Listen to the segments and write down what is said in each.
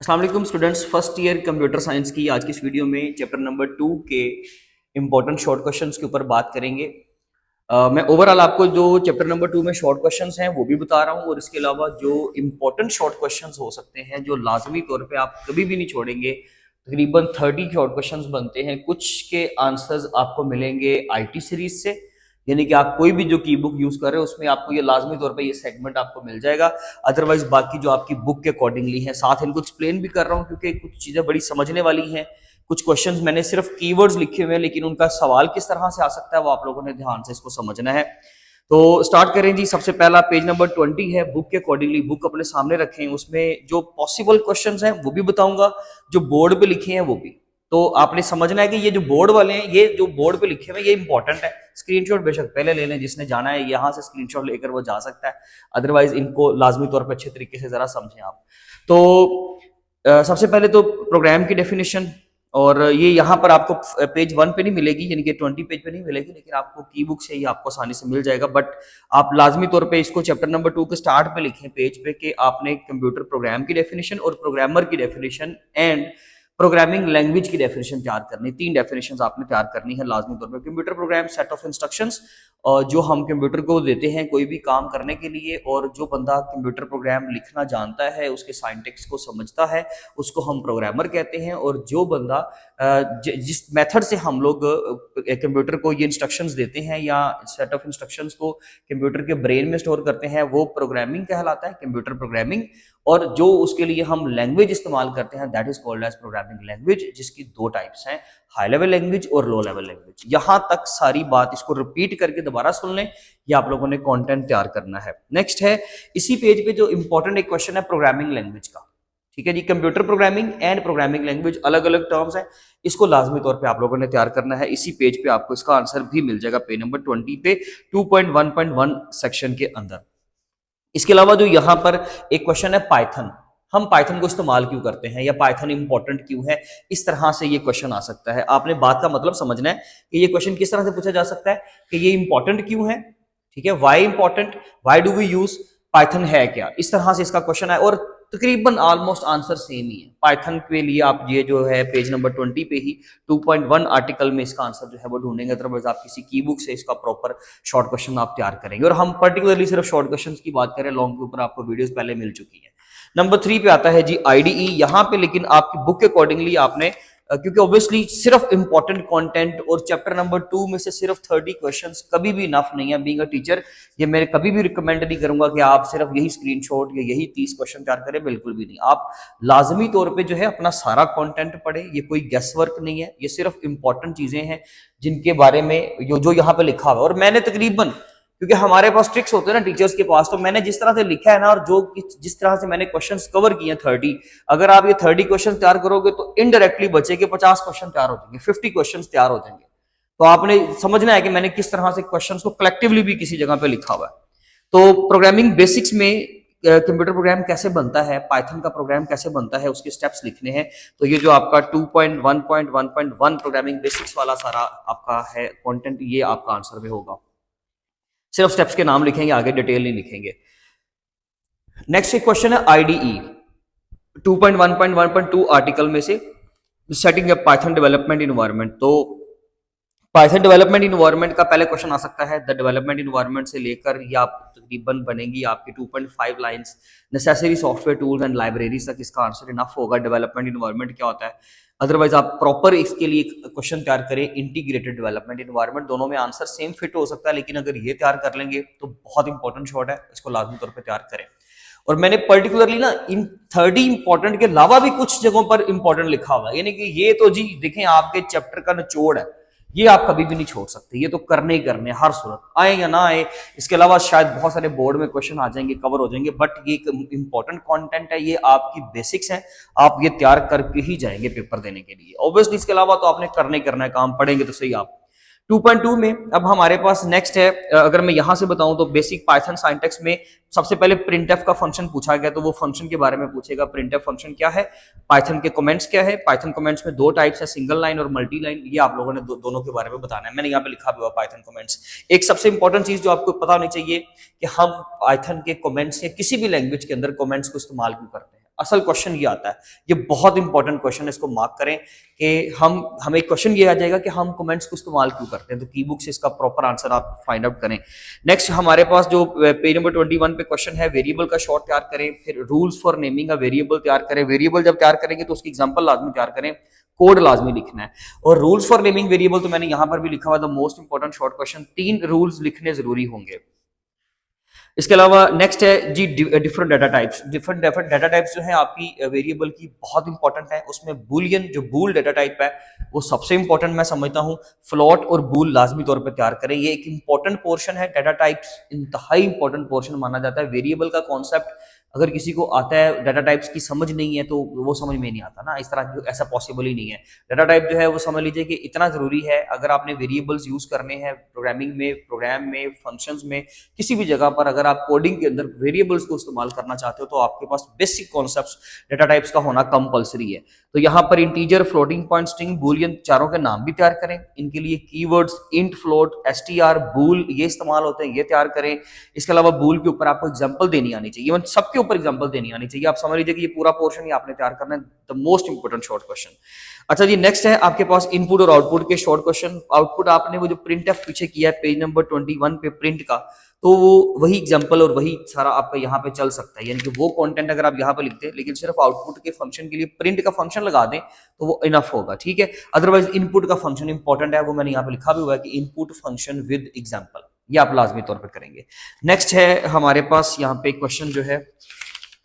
अस्सलाम वालेकुम students, first year computer science की आज की इस वीडियो में चैप्टर नंबर 2 के इम्पोर्टेंट शॉर्ट क्वेश्चंस के ऊपर बात करेंगे। मैं ओवरऑल आपको जो चैप्टर नंबर 2 में शॉर्ट क्वेश्चंस हैं वो भी बता रहा हूँ और इसके अलावा जो इम्पोर्टेंट शॉर्ट क्वेश्चंस हो सकते हैं जो लाजमी तौर पे आप कभी भी नहीं छोड़ेंगे। तकरीबन 30 शॉर्ट क्वेश्चंस बनते हैं, कुछ के आंसर्स आपको मिलेंगे आईटी सीरीज से, यानी कि आप कोई भी जो की बुक यूज कर रहे हो उसमें आपको ये लाजमी तौर पे ये सेगमेंट आपको मिल जाएगा। अदरवाइज बाकी जो आपकी बुक के अकॉर्डिंगली है, साथ इनको एक्सप्लेन भी कर रहा हूँ क्योंकि कुछ चीजें बड़ी समझने वाली हैं। कुछ क्वेश्चंस मैंने सिर्फ कीवर्ड्स लिखे हुए हैं लेकिन उनका सवाल किस तरह से आ सकता है वो आप लोगों ने ध्यान से इसको समझना है। तो स्टार्ट करें जी। सबसे पहला पेज नंबर 20 है, बुक के अकॉर्डिंगली बुक अपने सामने रखें, उसमें जो पॉसिबल क्वेश्चंस हैं वो भी बताऊंगा, जो बोर्ड पे लिखे हैं वो भी। तो आपने समझना है कि ये जो बोर्ड वाले हैं, ये जो बोर्ड पे लिखे हुए हैं ये इंपॉर्टेंट है। स्क्रीनशॉट बेशक पहले ले लें, जिसने जाना है यहाँ से स्क्रीनशॉट लेकर वो जा सकता है, अदरवाइज इनको लाजमी तौर पर अच्छे तरीके से जरा समझें आप। तो सबसे पहले तो प्रोग्राम की डेफिनेशन, और ये यहाँ पर आपको पेज 1 पे नहीं मिलेगी, यानी कि 20 पेज पे नहीं मिलेगी, लेकिन आपको की बुक से ही आपको आसानी से मिल जाएगा। बट आप लाजमी तौर पे इसको चैप्टर नंबर 2 के स्टार्ट पे लिखें पेज पे कि आपने कंप्यूटर प्रोग्राम की डेफिनेशन और प्रोग्रामर की डेफिनेशन एंड प्रोग्रामिंग लैंग्वेज की डेफिनेशन तैयार करनी। 3 डेफिनेशन आपने तैयार करनी है लाजमी तौर पर। Computer program set of instructions जो हम कंप्यूटर को देते हैं कोई भी काम करने के लिए, और जो बंदा कंप्यूटर प्रोग्राम लिखना जानता है, उसके साइंटेक्स को समझता है, उसको हम प्रोग्रामर कहते हैं। और जो बंदा जिस मेथड से हम लोग कंप्यूटर को ये इंस्ट्रक्शंस देते हैं या सेट ऑफ इंस्ट्रक्शंस को कंप्यूटर के ब्रेन में स्टोर करते हैं वो प्रोग्रामिंग कहलाता है, कंप्यूटर प्रोग्रामिंग। और जो उसके लिए हम लैंग्वेज इस्तेमाल करते हैं that is called as programming language, जिसकी 2 टाइप्स हैं, हाई लेवल लैंग्वेज और लो लेवल लैंग्वेज। यहां तक सारी बात इसको रिपीट करके दोबारा सुन लें, ये आप लोगों ने कंटेंट तैयार करना है। नेक्स्ट है इसी पेज पे जो इंपॉर्टेंट एक क्वेश्चन है प्रोग्रामिंग लैंग्वेज का। ठीक है जी, computer programming and programming language अलग अलग टर्म्स हैं, इसको लाजमी तौर पे आप लोगों ने तैयार करना है। इसी पेज पे आपको इसका आंसर भी मिल जाएगा, पेज नंबर 20 पे 2.1.1 सेक्शन के अंदर। इसके अलावा जो यहाँ पर एक क्वेश्चन है पाइथन, हम पाइथन को इस्तेमाल क्यों करते हैं या पाइथन इंपॉर्टेंट क्यों है, इस तरह से ये क्वेश्चन आ सकता है। आपने बात का मतलब समझना है कि ये क्वेश्चन किस तरह से पूछा जा सकता है कि ये इंपॉर्टेंट क्यों है। ठीक है, why important, why do we use, Python है क्या, इस तरह से इसका क्वेश्चन है। और तकरीबन ऑलमोस्ट आंसर सेम ही है पाइथन के लिए। आप ये जो है पेज नंबर 20 पे ही 2.1 आर्टिकल में इसका आंसर जो है वो ढूंढेंगे, अदरवाइज आप किसी की बुक से इसका प्रॉपर शॉर्ट क्वेश्चन आप तैयार करेंगे। और हम पर्टिकुलरली सिर्फ शॉर्ट क्वेश्चन की बात करें, लॉन्ग के ऊपर आपको वीडियोस पहले मिल चुकी है। नंबर 3 पे आता है जी आईडीई, यहाँ पे लेकिन आपकी बुक के अकॉर्डिंगली आपने क्योंकि ऑब्वियसली सिर्फ इंपॉर्टेंट कंटेंट और चैप्टर नंबर 2 में से सिर्फ 30 क्वेश्चंस कभी भी इनफ नहीं है बीइंग अ टीचर। ये मैं कभी भी रिकमेंड नहीं करूंगा कि आप सिर्फ यही स्क्रीनशॉट या यही 30 क्वेश्चन तैयार करें, बिल्कुल भी नहीं। आप लाजमी तौर पे जो है अपना सारा कंटेंट पढ़े, ये कोई गेस वर्क नहीं है, ये सिर्फ इंपॉर्टेंट चीजें हैं जिनके बारे में जो यहाँ पे लिखा हुआ है। और मैंने तकरीबन, क्योंकि हमारे पास ट्रिक्स होते हैं ना टीचर्स के पास, तो मैंने जिस तरह से लिखा है ना और जो जिस तरह से मैंने क्वेश्चंस कवर किए हैं 30, अगर आप ये 30 क्वेश्चन तैयार करोगे तो इनडायरेक्टली बचे के 50 क्वेश्चन तैयार हो जाएंगे, 50 क्वेश्चन तैयार हो जाएंगे। तो आपने समझना है कि मैंने किस तरह से क्वेश्चन को कलेक्टिवली भी किसी जगह पे लिखा हुआ है। तो प्रोग्रामिंग बेसिक्स में कंप्यूटर प्रोग्राम कैसे बनता है, पाइथन का प्रोग्राम कैसे बनता है, उसके स्टेप्स लिखने हैं। तो ये जो आपका 2.1.1.1 प्रोग्रामिंग बेसिक्स वाला सारा आपका है कंटेंट, ये आपका आंसर में होगा। सिर्फ स्टेप्स के नाम लिखेंगे, आगे डिटेल नहीं लिखेंगे। नेक्स्ट एक क्वेश्चन है आईडीई 2.1.1.2 आर्टिकल में से, setting up Python development environment. तो पाइथन डेवलपमेंट इन्वायरमेंट का पहले क्वेश्चन आ सकता है। द डेवलपमेंट इन्वायरमेंट से लेकर ये आप तकरीबन बनेगी आपकी 2.5 lines, necessary software tools and libraries तक इसका आंसर इनफ होगा। डेवलपमेंट इन्वायरमेंट क्या होता है, अदरवाइज आप प्रॉपर इसके लिए क्वेश्चन तैयार करें इंटीग्रेटेड डेवलपमेंट इन्वायरमेंट। दोनों में आंसर सेम फिट हो सकता है, लेकिन अगर ये तैयार कर लेंगे तो बहुत इंपॉर्टेंट शॉट है, इसको लाजमी तौर पर तैयार करें। और मैंने पर्टिकुलरली ना इन 30 इंपॉर्टेंट के अलावा भी कुछ जगहों पर इंपॉर्टेंट लिखा हुआ है, यानी कि ये तो जी देखें आपके चैप्टर का निचोड़ है, ये आप कभी भी नहीं छोड़ सकते, ये तो करने ही करने हर सूरत, आए या ना आए। इसके अलावा शायद बहुत सारे बोर्ड में क्वेश्चन आ जाएंगे, कवर हो जाएंगे, बट ये एक इंपॉर्टेंट कंटेंट है, ये आपकी बेसिक्स हैं, आप ये तैयार करके ही जाएंगे पेपर देने के लिए। ऑब्वियसली इसके अलावा तो आपने करने ही करना है काम, पढ़ेंगे तो सही आप। 2.2 में अब हमारे पास नेक्स्ट है, अगर मैं यहां से बताऊं तो बेसिक पाइथन सिंटैक्स में सबसे पहले प्रिंटफ का फंक्शन पूछा गया, तो वो फंक्शन के बारे में पूछेगा। प्रिंटफ फंक्शन क्या है, पाइथन के कमेंट्स क्या है। पाइथन कमेंट्स में 2 टाइप्स है, सिंगल लाइन और मल्टी लाइन, ये आप लोगों ने दोनों के बारे में बताना है। मैंने यहाँ पे लिखा हुआ पाइथन कमेंट्स। एक सबसे इंपॉर्टेंट चीज जो आपको पता होनी चाहिए कि हम पाइथन के कमेंट्स या किसी भी लैंग्वेज के अंदर कमेंट्स को इस्तेमाल क्यों करते हैं। असल क्वेश्चन ये आता है, ये बहुत इंपॉर्टेंट क्वेश्चन है, इसको मार्क करें कि हमें क्वेश्चन ये आ जाएगा कि हम कमेंट्स को इस्तेमाल क्यों करते हैं, तो की बुक से इसका प्रॉपर आंसर आप फाइंड आउट करें। नेक्स्ट हमारे पास जो पेज नंबर 21 पे क्वेश्चन है, वेरिएबल का शॉर्ट तैयार करें, फिर rules for naming a variable तैयार करें। वेरिएबल जब तैयार करेंगे तो उसकी एग्जांपल लाजमी तैयार करें, कोड लाजमी लिखना है। और रूल्स फॉर नेमिंग वेरिएबल तो मैंने यहां पर भी लिखा हुआ, the most important short question, 3 rules लिखने जरूरी होंगे। इसके अलावा नेक्स्ट है जी different data types. Different data types जो है आपकी वेरिएबल की बहुत इंपॉर्टेंट है। उसमें बूलियन जो बूल डाटा टाइप है वो सबसे इंपॉर्टेंट मैं समझता हूँ। फ्लोट और बूल लाजमी तौर पर तैयार करें, ये एक इंपॉर्टेंट पोर्शन है। डाटा टाइप्स इंतहाई इंपॉर्टेंट पोर्शन माना जाता है। वेरिएबल का कॉन्सेप्ट अगर किसी को आता है, डाटा टाइप्स की समझ नहीं है तो वो समझ में नहीं आता ना, इस तरह की ऐसा पॉसिबल ही नहीं है। डाटा टाइप जो है वो समझ लीजिए कि इतना जरूरी है। अगर आपने वेरिएबल्स यूज करने हैं प्रोग्रामिंग में, प्रोग्राम में, फंक्शंस में, किसी भी जगह पर अगर आप कोडिंग के अंदर वेरिएबल्स को इस्तेमाल करना चाहते हो तो आपके पास बेसिक कॉन्सेप्ट्स डाटा टाइप्स का होना कंपलसरी है। तो यहाँ पर integer, floating point, string, Boolean चारों के नाम भी तैयार करें। इनके लिए कीवर्ड्स इंट, फ्लोट, एसटीआर, बूल ये इस्तेमाल होते हैं, ये तैयार करें। इसके अलावा बूल के ऊपर आपको एग्जांपल देनी आनी चाहिए, इवन सबके ऊपर एग्जांपल देनी आनी चाहिए। आप समझ लीजिए कि ये पूरा पोर्शन ही आपने तैयार करना है, the most important short question. अच्छा जी, नेक्स्ट है आपके पास इनपुट और आउटपुट के शॉर्ट क्वेश्चन। आउटपुट आपने वो जो प्रिंट एफ पीछे किया है पेज नंबर 21 पे प्रिंट का, तो वो वही एग्जांपल और वही सारा आपका यहाँ पे चल सकता है, यानी कि वो कंटेंट अगर आप यहाँ पे लिखते हैं लेकिन सिर्फ आउटपुट के फंक्शन के लिए प्रिंट का फंक्शन लगा दें तो वो इनफ होगा, ठीक है। अदरवाइज इनपुट का फंक्शन इंपॉर्टेंट है, वो मैंने यहाँ पे लिखा भी हुआ है कि इनपुट फंक्शन विद एग्जांपल, ये आप लाजमी तौर पर करेंगे। नेक्स्ट है हमारे पास यहाँ पे क्वेश्चन जो है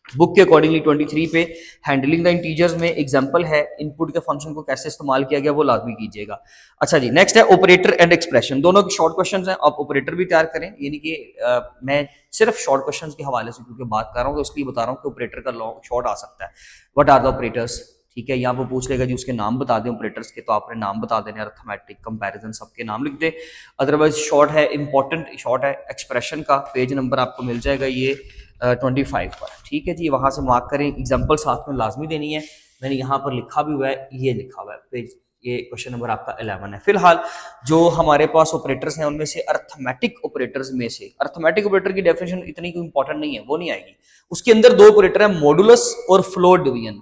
बुक के अकॉर्डिंगली 23 पे, हैंडलिंग द इंटीजर्स में एग्जांपल है, इनपुट के फंक्शन को कैसे इस्तेमाल किया गया वो लाजमी कीजिएगा। अच्छा जी, नेक्स्ट है ऑपरेटर एंड एक्सप्रेशन, दोनों के शॉर्ट क्वेश्चंस हैं। आप ऑपरेटर भी तैयार करें, यानी कि मैं सिर्फ शॉर्ट क्वेश्चंस के हवाले से क्योंकि बात कर रहा हूँ तो इसलिए बता रहा हूँ कि ऑपरेटर का लॉन्ग शॉर्ट आ सकता है। व्हाट आर द ऑपरेटर्स, ठीक है, यहाँ वो पूछ लेगा जी उसके नाम बता दें ऑपरेटर्स के, तो आपने नाम बता देने, अर्थमेटिक, कंपैरिजन, सबके नाम लिख दे। अदरवाइज शॉर्ट है, इंपॉर्टेंट शॉर्ट है एक्सप्रेशन का, पेज नंबर आपको मिल जाएगा ये 25 पर, ठीक है जी, वहां से मार्क करें। एग्जांपल साथ में लाजमी देनी है, मैंने यहाँ पर लिखा भी हुआ है, ये लिखा हुआ है पेज, ये क्वेश्चन नंबर आपका 11 है। फिलहाल जो हमारे पास ऑपरेटर्स हैं उनमें से अर्थमेटिक ऑपरेटर्स में से, अर्थमेटिक ऑपरेटर की डेफिनेशन इतनी इंपॉर्टेंट नहीं है, वो नहीं आएगी। उसके अंदर दो ऑपरेटर है, मॉडुलस और फ्लोट डिवीजन।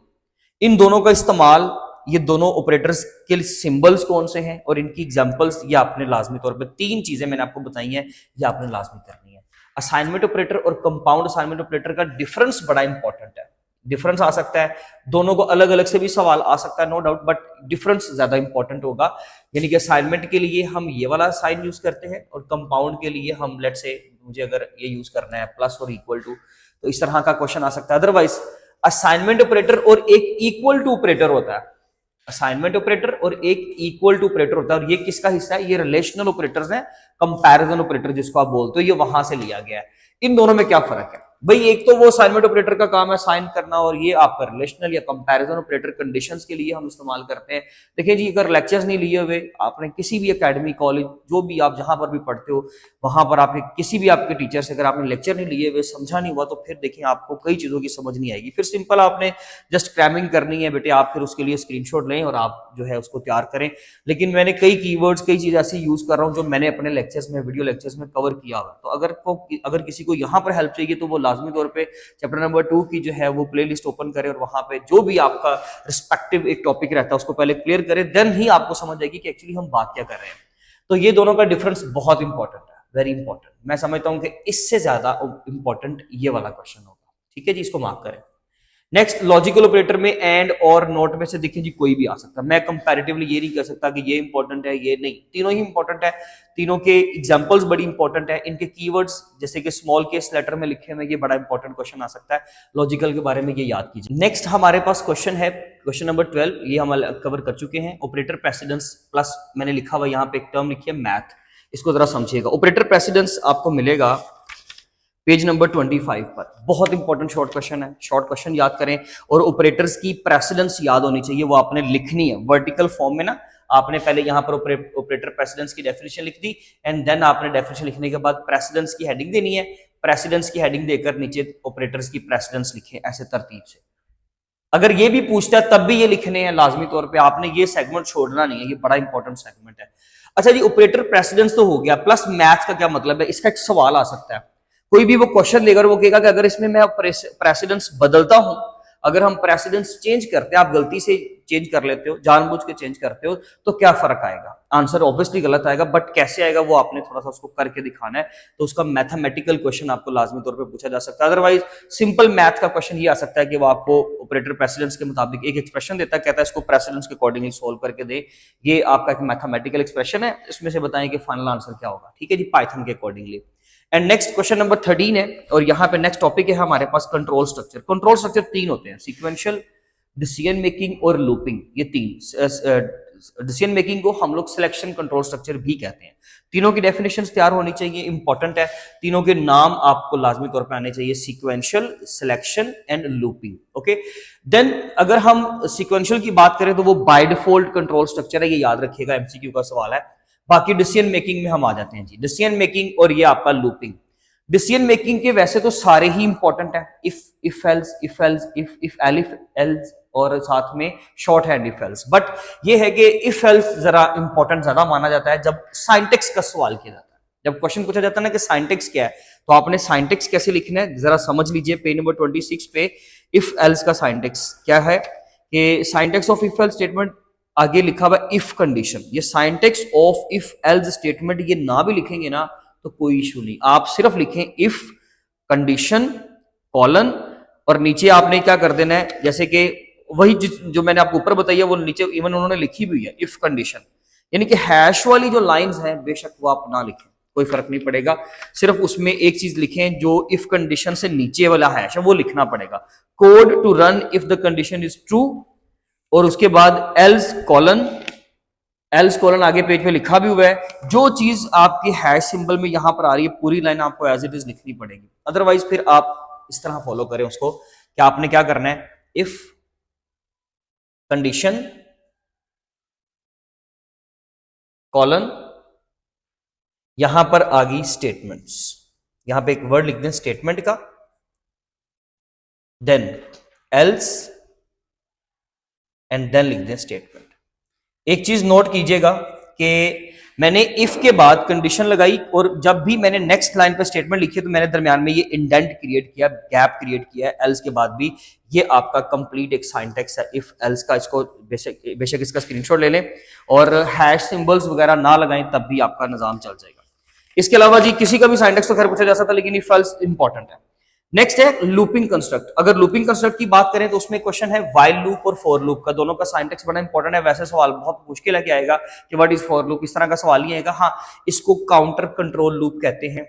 इन दोनों का इस्तेमाल, ये दोनों ऑपरेटर्स के सिंबल्स कौन से हैं और इनकी एग्जांपल्स, ये आपने लाजमी तौर पे 3 चीजें मैंने आपको बताई हैं, ये आपने लाजमी करनी है। असाइनमेंट ऑपरेटर और कंपाउंड असाइनमेंट ऑपरेटर का डिफरेंस बड़ा इंपॉर्टेंट है। डिफरेंस आ सकता है, दोनों को अलग अलग से भी सवाल आ सकता है, नो डाउट, बट डिफरेंस ज्यादा इंपॉर्टेंट होगा। यानी कि असाइनमेंट के लिए हम ये वाला साइन यूज करते हैं और कंपाउंड के लिए हम लेट्स से मुझे अगर ये यूज करना है प्लस और इक्वल टू, तो इस तरह का क्वेश्चन आ सकता है। अदरवाइज असाइनमेंट ऑपरेटर और एक इक्वल टू ऑपरेटर होता है, असाइनमेंट ऑपरेटर और एक इक्वल टू ऑपरेटर होता है, और ये किसका हिस्सा है, ये रिलेशनल ऑपरेटर्स हैं, कंपैरिजन ऑपरेटर जिसको आप बोलते हो, ये वहां से लिया गया है। इन दोनों में क्या फर्क है भाई, एक तो वो असाइनमेंट ऑपरेटर का काम है साइन करना, और ये आपका रिलेशनल या कंपैरिजन ऑपरेटर कंडीशंस के लिए हम इस्तेमाल करते हैं। देखिए जी, अगर लेक्चर्स नहीं लिए हुए आपने किसी भी एकेडमी, कॉलेज, जो भी आप जहां पर भी पढ़ते हो वहां पर आपने किसी भी आपके टीचर से अगर आपने लेक्चर नहीं लिए हुए, समझा नहीं हुआ, तो फिर देखिए आपको कई चीजों की समझ नहीं आएगी। फिर सिंपल आपने जस्ट क्रैमिंग करनी है बेटे, आप फिर उसके लिए स्क्रीनशॉट लें और आप जो है उसको तैयार करें। लेकिन मैंने कई कीवर्ड्स, कई चीज ऐसी यूज कर रहा हूँ जो मैंने अपने लेक्चर्स में, वीडियो लेक्चर्स में कवर किया हुआ। तो अगर किसी को यहाँ पर हेल्प चाहिए तो वो लाजमी तौर पे चैप्टर नंबर 2 की जो है वो प्लेलिस्ट ओपन करें और वहां पे जो भी आपका रिस्पेक्टिव एक टॉपिक रहता है उसको पहले क्लियर करें, देन ही आपको समझ आएगी कि एक्चुअली हम बात क्या कर रहे हैं। तो ये दोनों का डिफरेंस बहुत इंपॉर्टेंट है, वेरी इंपॉर्टेंट। मैं समझता हूं कि इससे ज्यादा इंपॉर्टेंट ये वाला क्वेश्चन होगा, ठीक है जी, इसको मार्क करें। नेक्स्ट, लॉजिकल ऑपरेटर में एंड और नॉट में से देखिए जी कोई भी आ सकता है। मैं कंपैरेटिवली ये नहीं कह सकता कि ये इंपॉर्टेंट है, ये नहीं, तीनों ही इंपॉर्टेंट है। तीनों के एग्जांपल्स बड़ी इंपॉर्टेंट है। इनके कीवर्ड्स जैसे कि स्मॉल केस लेटर में लिखे हुए, ये बड़ा इंपॉर्टेंट क्वेश्चन आ सकता है। लॉजिकल के बारे में ये याद कीजिए। नेक्स्ट हमारे पास क्वेश्चन है, क्वेश्चन नंबर 12, ये हम कवर कर चुके हैं। ऑपरेटर प्रेसिडेंस प्लस मैंने लिखा हुआ यहाँ पे एक टर्म लिखी है मैथ, इसको जरा समझिएगा। ऑपरेटर प्रेसिडेंस आपको मिलेगा पेज नंबर 25 पर। बहुत इंपॉर्टेंट शॉर्ट क्वेश्चन है, शॉर्ट क्वेश्चन याद करें। और ऑपरेटर्स की प्रेसिडेंस याद होनी चाहिए, वो आपने लिखनी है वर्टिकल फॉर्म में ना। आपने पहले यहाँ पर ऑपरेटर प्रेसिडेंस की डेफिनेशन लिख दी एंड देन आपने डेफिनेशन लिखने के बाद प्रेसिडेंस की हेडिंग देनी है। प्रेसिडेंस की हेडिंग देकर नीचे ऑपरेटर्स की प्रेसिडेंस लिखे ऐसे तरतीब से। अगर ये भी पूछता है तब भी ये लिखने हैं लाजमी तौर पे, आपने ये सेगमेंट छोड़ना नहीं है, ये बड़ा इंपॉर्टेंट सेगमेंट है। अच्छा जी, ऑपरेटर प्रेसिडेंस तो हो गया, प्लस मैथ का क्या मतलब है, इसका एक सवाल आ सकता है। कोई भी वो क्वेश्चन लेकर वो कहेगा कि अगर इसमें मैं प्रेसिडेंस बदलता हूं, अगर हम प्रेसिडेंस चेंज करते हैं, आप गलती से चेंज कर लेते हो, जानबूझ के चेंज करते हो, तो क्या फर्क आएगा? आंसर ऑब्वियसली गलत आएगा, बट कैसे आएगा वो आपने थोड़ा सा उसको करके दिखाना है। तो उसका मैथमेटिकल क्वेश्चन आपको लाजमी तौर पे पूछा जा सकता है। अदरवाइज सिंपल मैथ का क्वेश्चन ये आ सकता है कि वो आपको ऑपरेटर प्रेसिडेंस के मुताबिक एक एक्सप्रेशन देता है, कहता है इसको प्रेसिडेंस के अकॉर्डिंगली सोल्व करके दे। ये आपका एक मैथमेटिकल एक्सप्रेशन है, इसमें से बताएं कि फाइनल आंसर क्या होगा। ठीक है जी, पाइथन के accordingly. And next question number 13 है, और यहाँ पे नेक्स्ट टॉपिक है हमारे पास कंट्रोल स्ट्रक्चर। कंट्रोल स्ट्रक्चर तीन होते हैं, सीक्वेंशियल, डिसीजन मेकिंग और लूपिंग। ये तीन। डिसीजन मेकिंग को हम लोग सिलेक्शन कंट्रोल स्ट्रक्चर भी कहते हैं। तीनों की डेफिनेशन तैयार होनी चाहिए, इंपॉर्टेंट है। तीनों के नाम आपको लाजमी तौर पे आने चाहिए, sequential, selection and looping. Okay, then अगर हम सीक्वेंशियल की बात करें तो वो बाय डिफॉल्ट कंट्रोल स्ट्रक्चर है, ये याद रखिएगा, एमसीक्यू का सवाल है। बाकी डिसीजन मेकिंग में हम आ जाते हैं जी, डिसीजन मेकिंग और ये आपका लूपिंग। डिसीजन मेकिंग के वैसे तो सारे ही इंपॉर्टेंट है, इफ एल्स, इफ एल्स और साथ में short hand if else. But ये है कि इफ एल्स जरा इंपॉर्टेंट ज्यादा माना जाता है जब सिंटैक्स का सवाल किया जाता है। जब क्वेश्चन पूछा जाता है ना कि सिंटैक्स क्या है, तो आपने सिंटैक्स कैसे लिखना है जरा समझ लीजिए। पेज नंबर 26 पे इफ एल्स का सिंटैक्स क्या है कि syntax of if else statement, आगे लिखा हुआ इफ कंडीशन। ये syntax of if else statement ये ना भी लिखेंगे ना तो कोई इशू नहीं, आप सिर्फ लिखें इफ कंडीशन कॉलन, और नीचे आपने क्या कर देना है, जैसे कि वही जो मैंने आपको ऊपर बताई है वो नीचे इवन उन्होंने लिखी भी है, इफ कंडीशन। यानी कि हैश वाली जो लाइंस हैं बेशक वो आप ना लिखें, कोई फर्क नहीं पड़ेगा। सिर्फ उसमें एक चीज लिखें, जो इफ कंडीशन से नीचे वाला हैश है वो लिखना पड़ेगा। Code to run if the condition is true, और उसके बाद एल्स कॉलन आगे पेज पे लिखा भी हुआ है। जो चीज आपकी हैश सिंबल में यहां पर आ रही है पूरी लाइन आपको एज इट इज लिखनी पड़ेगी, अदरवाइज फिर आप इस तरह फॉलो करें उसको कि आपने क्या करना है, इफ कंडीशन कॉलन, यहां पर आ गई स्टेटमेंट्स, यहां पे एक वर्ड लिख दें स्टेटमेंट का, देन एल्स एंड देन लिख दें स्टेटमेंट। एक चीज नोट कीजिएगा कि मैंने इफ के बाद कंडीशन लगाई, और जब भी मैंने नेक्स्ट लाइन पर स्टेटमेंट लिखी तो मैंने दरमियान में ये इंडेंट क्रिएट किया, गैप क्रिएट किया है एल्स के बाद भी। ये आपका कंप्लीट एक सिंटैक्स है इफ एल्स का। इसको बेशक इसका स्क्रीनशॉट ले लें और हैश सिंबल्स वगैरह ना लगाएं, तब भी आपका निजाम चल जाएगा। इसके अलावा जी किसी का भी सिंटैक्स तो खैर पूछा जा सकता है, लेकिन इफ एल्स इंपॉर्टेंट है। नेक्स्ट है लूपिंग कंस्ट्रक्ट। अगर लूपिंग कंस्ट्रक्ट की बात करें तो उसमें क्वेश्चन है व्हाइल लूप और फॉर लूप का, दोनों का सिंटैक्स बड़ा इंपॉर्टेंट है। वैसे सवाल बहुत मुश्किल है कि आएगा कि व्हाट इज फॉर लूप, इस तरह का सवाल ही आएगा। हाँ, इसको काउंटर कंट्रोल लूप कहते हैं।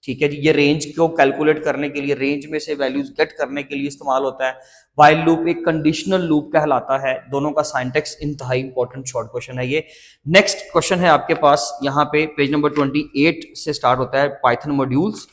ठीक है जी, ये रेंज को कैलकुलेट करने के लिए, रेंज में से वैल्यूज गेट करने के लिए इस्तेमाल होता है। व्हाइल लूप एक कंडीशनल लूप कहलाता है। दोनों का सिंटैक्स इंतहाई इंपॉर्टेंट शॉर्ट क्वेश्चन है ये। नेक्स्ट क्वेश्चन है आपके पास यहाँ पे पेज नंबर 28 से स्टार्ट होता है, पाइथन मॉड्यूल्स।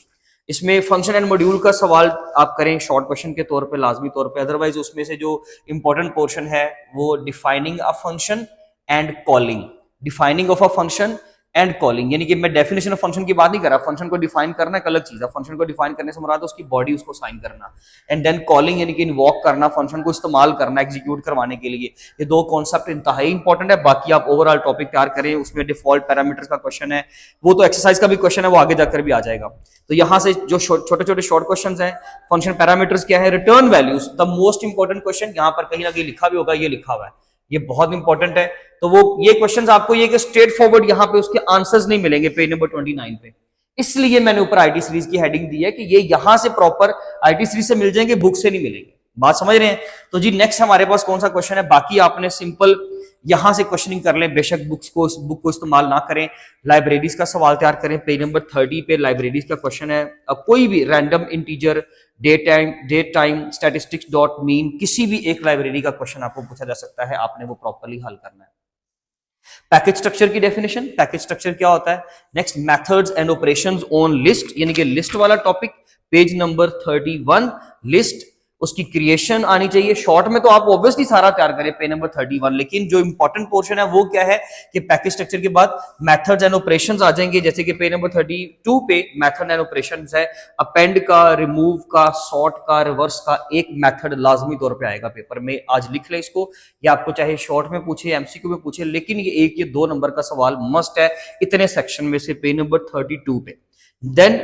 इसमें फंक्शन एंड मॉड्यूल का सवाल आप करें शॉर्ट क्वेश्चन के तौर पे, लाजमी तौर पे। अदरवाइज उसमें से जो इंपॉर्टेंट पोर्शन है वो defining a function and calling, defining of a function and calling. यानी कि मैं डेफिनेशन ऑफ फंक्शन की बात नहीं कर रहा, फंक्शन को डिफाइन करना एक अलग चीज है। फंक्शन को डिफाइन करने से मुराद उसकी बॉडी, उसको साइन करना, एंड देन कॉलिंग यानी कि इन्वॉक करना, फंक्शन को इस्तेमाल करना एग्जीक्यूट करवाने के लिए। ये दो कॉन्सेप्ट इंतहाई इंपॉर्टेंट है। बाकी आप ओवरऑल टॉपिक तैयार करें, उसमें डिफॉल्ट पैरामीटर्स का क्वेश्चन है, वो तो एक्सरसाइज का भी क्वेश्चन है, वो आगे जाकर भी आ जाएगा। तो यहां से जो छोटे छोटे शॉर्ट क्वेश्चन हैं, फंक्शन पैरामीटर्स क्या है, return values, the most important question, यहाँ पर कहीं ना कहीं लिखा भी होगा, ये लिखा हुआ है, ये बहुत इंपॉर्टेंट है। तो वो ये क्वेश्चंस आपको ये कि स्ट्रेट फॉरवर्ड यहाँ पे उसके आंसर्स नहीं मिलेंगे पेज नंबर 29 पे, इसलिए मैंने ऊपर आईटी सीरीज की हेडिंग दी है कि ये यहां से प्रॉपर आईटी सीरीज से मिल जाएंगे, बुक से नहीं मिलेंगे। बात समझ रहे हैं? तो जी नेक्स्ट हमारे पास कौन सा क्वेश्चन है, बाकी आपने सिंपल यहां से क्वेश्चनिंग कर लें, बेशक बुक को इस्तेमाल ना करें। लाइब्रेरीज का सवाल तैयार करें, पेज नंबर 30 पे लाइब्रेरीज का क्वेश्चन है। अब कोई भी random integer, date time, statistics dot mean, किसी भी एक लाइब्रेरी का क्वेश्चन आपको पूछा जा सकता है, आपने वो प्रॉपर्ली हल करना है। पैकेज स्ट्रक्चर की डेफिनेशन, पैकेज स्ट्रक्चर क्या होता है। Next methods and operations on list, यानी कि लिस्ट वाला टॉपिक, पेज नंबर 31, लिस्ट, उसकी क्रिएशन आनी चाहिए। शॉर्ट में तो आप ऑब्वियसली सारा तैयार करें पेज नंबर 31, लेकिन जो इंपॉर्टेंट पोर्शन है वो क्या है कि पैकेज स्ट्रक्चर के बाद मेथड्स एंड ऑपरेशंस आ जाएंगे। जैसे कि पेज नंबर 32 पे मेथड एंड ऑपरेशंस है, अपेंड का, रिमूव का, सॉर्ट का, रिवर्स का, एक मेथड लाजमी तौर पे आएगा पेपर में, आज लिख लें इसको। ये आपको चाहे शॉर्ट में पूछे, एमसीक्यू में पूछे, लेकिन ये 1 या 2 नंबर का सवाल मस्ट है इतने सेक्शन में से, पेज नंबर 32 पे। देन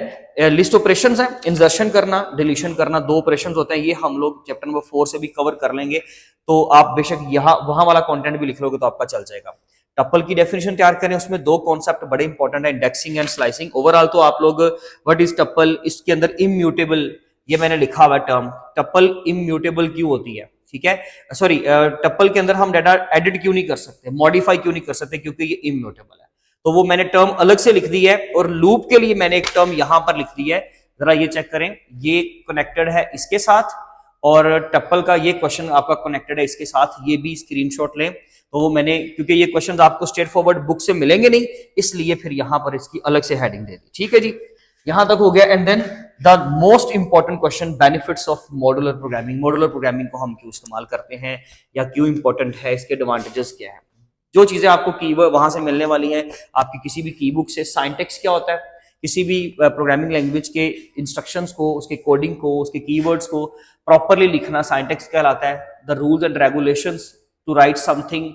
लिस्ट ऑपरेशंस है, इंसर्शन करना, डिलीशन करना, दो ऑपरेशंस होते हैं, ये हम लोग चैप्टर नंबर 4 से भी कवर कर लेंगे। तो आप बेशक यहाँ वहां वाला कंटेंट भी लिख लोगे तो आपका चल जाएगा। टप्पल की डेफिनेशन तैयार करें, उसमें दो कॉन्सेप्ट बड़े इंपॉर्टेंट है, इंडेक्सिंग एंड स्लाइसिंग। ओवरऑल तो आप लोग व्हाट इज टप्पल, इसके अंदर इम्यूटेबल, ये मैंने लिखा हुआ टर्म, टप्पल इम्यूटेबल क्यों होती है, ठीक है, सॉरी टप्पल के अंदर हम डाटा एडिट क्यों नहीं कर सकते, मॉडिफाई क्यों नहीं कर सकते, क्योंकि ये इम्यूटेबल है। तो वो मैंने टर्म अलग से लिख दी है, और लूप के लिए मैंने एक टर्म यहां पर लिख दी है, जरा ये चेक करें, ये कनेक्टेड है इसके साथ, और टप्पल का ये क्वेश्चन आपका कनेक्टेड है इसके साथ, ये भी स्क्रीनशॉट लें। तो वो मैंने, क्योंकि ये क्वेश्चंस आपको स्ट्रेट फॉरवर्ड बुक से मिलेंगे नहीं, इसलिए फिर यहां पर इसकी अलग से हेडिंग दे दी, ठीक है जी, यहां तक हो गया। And then the most important question, benefits of modular programming. Modular programming को हम क्यों इस्तेमाल करते हैं या क्यों इंपॉर्टेंट है, इसके एडवांटेजेस क्या है, जो चीजें आपको कीवर्ड वहां से मिलने वाली हैं आपकी किसी भी की बुक से। साइंटेक्स क्या होता है, किसी भी प्रोग्रामिंग लैंग्वेज के इंस्ट्रक्शंस को, उसके कोडिंग को, उसके कीवर्ड्स को प्रॉपरली लिखना साइंटेक्स कहलाता है। The rules and regulations to write something,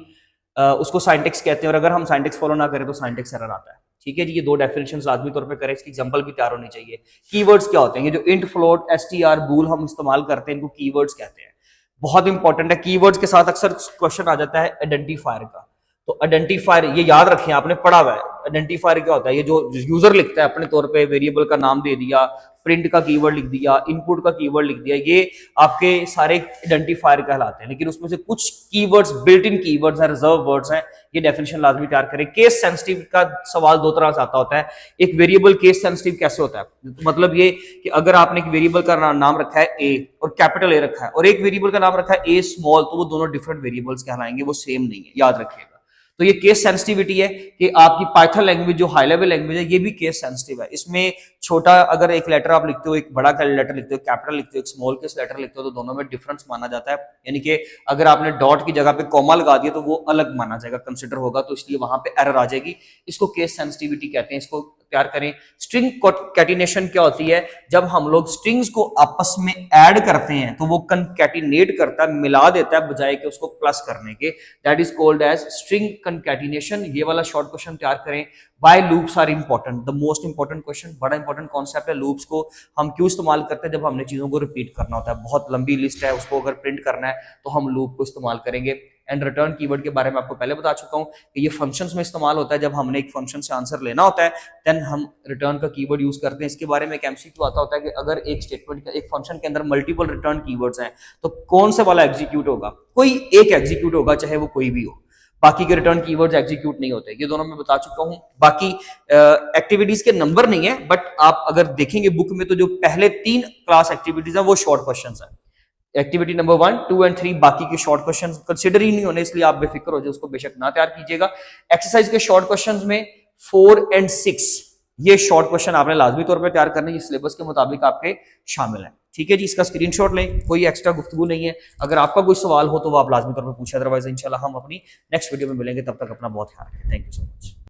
उसको साइंटेक्स कहते हैं, और अगर हम साइंटेक्स फॉलो ना करें तो साइंटेक्स एरर आता है, ठीक है जी। ये दो डेफिनेशंस लाजमी तौर पे करें, इसकी एग्जांपल भी तैयार होनी चाहिए। कीवर्ड्स क्या होते हैं, ये जो इंट, फ्लोट, एसटीआर, बूल हम इस्तेमाल करते हैं, इनको कीवर्ड्स कहते हैं, बहुत इंपॉर्टेंट है। कीवर्ड्स के साथ अक्सर क्वेश्चन आ जाता है आइडेंटिफायर का, तो आइडेंटिफायर ये याद रखें, आपने पढ़ा हुआ है। आइडेंटिफायर क्या होता है, ये जो यूजर लिखता है अपने तौर पे, वेरिएबल का नाम दे दिया, प्रिंट का कीवर्ड लिख दिया, इनपुट का कीवर्ड लिख दिया, ये आपके सारे आइडेंटिफायर कहलाते हैं। लेकिन उसमें से कुछ कीवर्ड्स बिल्ट इन कीवर्ड्स हैं, रिजर्व वर्ड्स हैं, ये डेफिनेशन लाजमी तैयार करें। केस सेंसिटिव का सवाल दो तरह से आता होता है। एक वेरिएबल केस सेंसिटिव कैसे होता है, तो मतलब ये कि अगर आपने एक वेरिएबल का नाम रखा है ए और कैपिटल ए रखा है, और एक वेरिएबल का नाम रखा है ए स्मॉल, तो वो दोनों डिफरेंट वेरिएबल्स कहलाएंगे, वो सेम नहीं है, याद रखिएगा। तो ये केस सेंसिटिविटी है कि आपकी पाइथन लैंग्वेज जो हाई लेवल लैंग्वेज है, ये भी केस सेंसिटिव है। इसमें छोटा अगर एक लेटर आप लिखते हो, एक बड़ा लेटर लिखते हो, कैपिटल लिखते हो, एक स्मॉल केस लेटर लिखते हो, तो दोनों में डिफरेंस माना जाता है। यानी कि अगर आपने डॉट की जगह पे कॉमा लगा दिया तो वो अलग माना जाएगा, कंसिडर होगा, तो इसलिए वहां पे एरर आ जाएगी। इसको केस सेंसिटिविटी कहते हैं, इसको तैयार करें। स्ट्रिंग कैटिनेशन क्या होती है, जब हम लोग स्ट्रिंग्स को आपस में ऐड करते हैं तो वो कंकैटिनेट करता है, मिला देता है बजाय कि उसको प्लस करने के, that is called as string concatenation. ये वाला शॉर्ट क्वेश्चन तैयार करें। Why loops are important, the most important question, बड़ा इंपॉर्टेंट कॉन्सेप्ट है। लूप्स को हम क्यों इस्तेमाल करते हैं, जब हमने चीजों को रिपीट करना होता है, बहुत लंबी लिस्ट है, उसको अगर प्रिंट करना है तो हम लूप को इस्तेमाल करेंगे। एंड रिटर्न कीवर्ड के बारे में आपको पहले बता चुका हूं कि ये फंक्शंस में इस्तेमाल होता है, जब हमने एक फंक्शन से आंसर लेना होता है देन हम रिटर्न का कीवर्ड यूज करते हैं। इसके बारे में एक एमसीक्यू आता होता है कि अगर एक स्टेटमेंट का, एक फंक्शन के अंदर मल्टीपल रिटर्न कीवर्ड्स हैं तो कौन से वाला एग्जीक्यूट होगा, कोई एक एग्जीक्यूट होगा, चाहे वो कोई भी हो, बाकी के रिटर्न कीवर्ड्स एग्जीक्यूट नहीं होते। ये दोनों मैं बता चुका हूं। बाकी एक्टिविटीज के नंबर नहीं है, बट आप अगर देखेंगे बुक में तो जो पहले 3 क्लास एक्टिविटीज है वो शॉर्ट क्वेश्चंस है। एक्टिविटी नंबर 1, 2 एंड 3 बाकी के शॉर्ट क्वेश्चंस कंसिडर ही नहीं होने, इसलिए आप बेफिक्र हो जाए, उसको बेशक ना तैयार कीजिएगा। एक्सरसाइज के शॉर्ट क्वेश्चंस में 4 एंड 6 ये शॉर्ट क्वेश्चन आपने लाजमी तौर पे तैयार करने, ये सिलेबस के मुताबिक आपके शामिल है, ठीक है जी। इसका स्क्रीनशॉट लें, कोई एक्स्ट्रा गुफ्तगू नहीं है। अगर आपका कोई सवाल हो तो वो आप लाजमी तौर पर पूछें, अदरवाइज इंशाल्लाह हम अपनी नेक्स्ट वीडियो में मिलेंगे। तब तक अपना बहुत ख्याल रखें। Thank you so much.